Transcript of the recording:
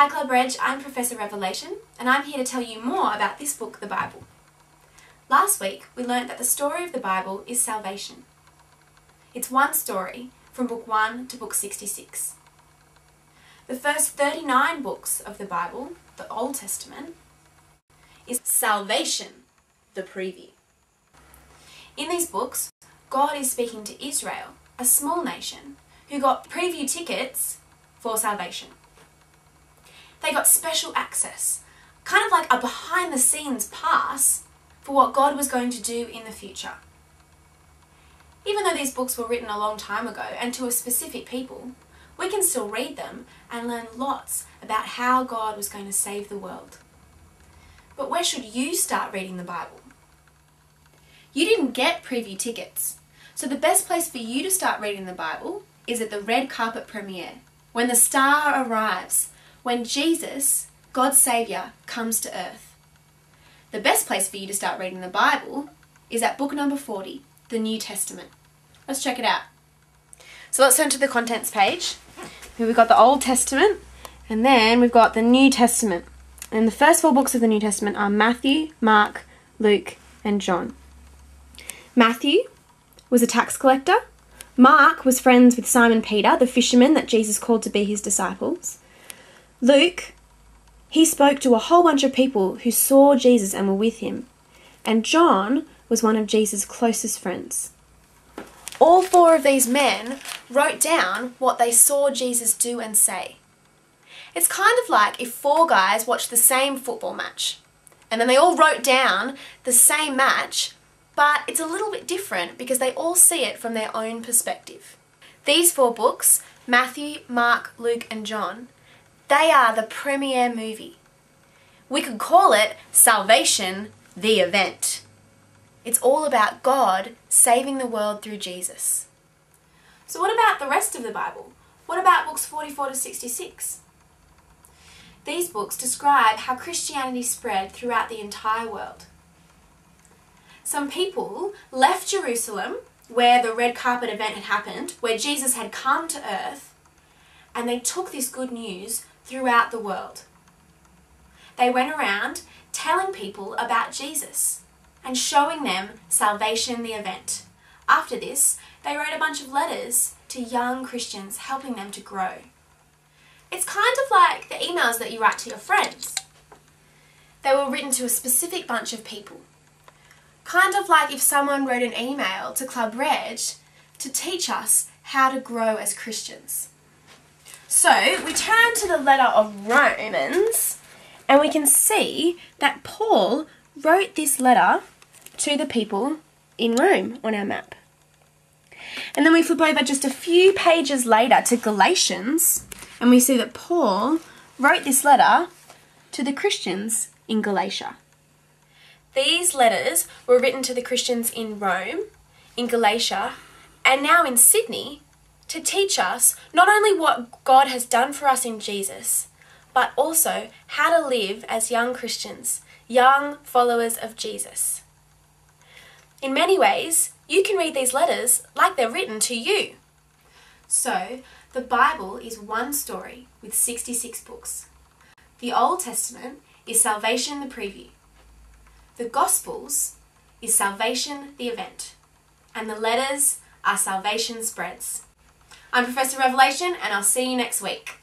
Hi Club Reg, I'm Professor Revelation and I'm here to tell you more about this book, the Bible. Last week we learnt that the story of the Bible is salvation. It's one story from book 1 to book 66. The first 39 books of the Bible, the Old Testament, is salvation, the preview. In these books, God is speaking to Israel, a small nation, who got preview tickets for salvation. They got special access, kind of like a behind-the-scenes pass for what God was going to do in the future. Even though these books were written a long time ago and to a specific people, we can still read them and learn lots about how God was going to save the world. But where should you start reading the Bible? You didn't get preview tickets, so the best place for you to start reading the Bible is at the red carpet premiere, when the star arrives, when Jesus, God's Saviour, comes to earth. The best place for you to start reading the Bible is at book number 40, the New Testament. Let's check it out. So let's turn to the contents page. Here we've got the Old Testament, and then we've got the New Testament. And the first 4 books of the New Testament are Matthew, Mark, Luke, and John. Matthew was a tax collector. Mark was friends with Simon Peter, the fisherman that Jesus called to be his disciples. Luke, he spoke to a whole bunch of people who saw Jesus and were with him. And John was one of Jesus' closest friends. All 4 of these men wrote down what they saw Jesus do and say. It's kind of like if 4 guys watched the same football match, and then they all wrote down the same match, but it's a little bit different because they all see it from their own perspective. These 4 books, Matthew, Mark, Luke, and John, they are the premiere movie. We could call it Salvation, the Event. It's all about God saving the world through Jesus. So what about the rest of the Bible? What about books 44 to 66? These books describe how Christianity spread throughout the entire world. Some people left Jerusalem, where the red carpet event had happened, where Jesus had come to earth, and they took this good news throughout the world. They went around telling people about Jesus and showing them Salvation, the Event. After this, they wrote a bunch of letters to young Christians, helping them to grow. It's kind of like the emails that you write to your friends. They were written to a specific bunch of people. Kind of like if someone wrote an email to Club Reg to teach us how to grow as Christians. So we turn to the letter of Romans and we can see that Paul wrote this letter to the people in Rome on our map. And then we flip over just a few pages later to Galatians and we see that Paul wrote this letter to the Christians in Galatia. These letters were written to the Christians in Rome, in Galatia, and now in Sydney to teach us not only what God has done for us in Jesus, but also how to live as young Christians, young followers of Jesus. In many ways, you can read these letters like they're written to you. So, the Bible is one story with 66 books. The Old Testament is Salvation, the preview. The Gospels is Salvation, the event. And the letters are Salvation spreads. I'm Professor Revelation and I'll see you next week.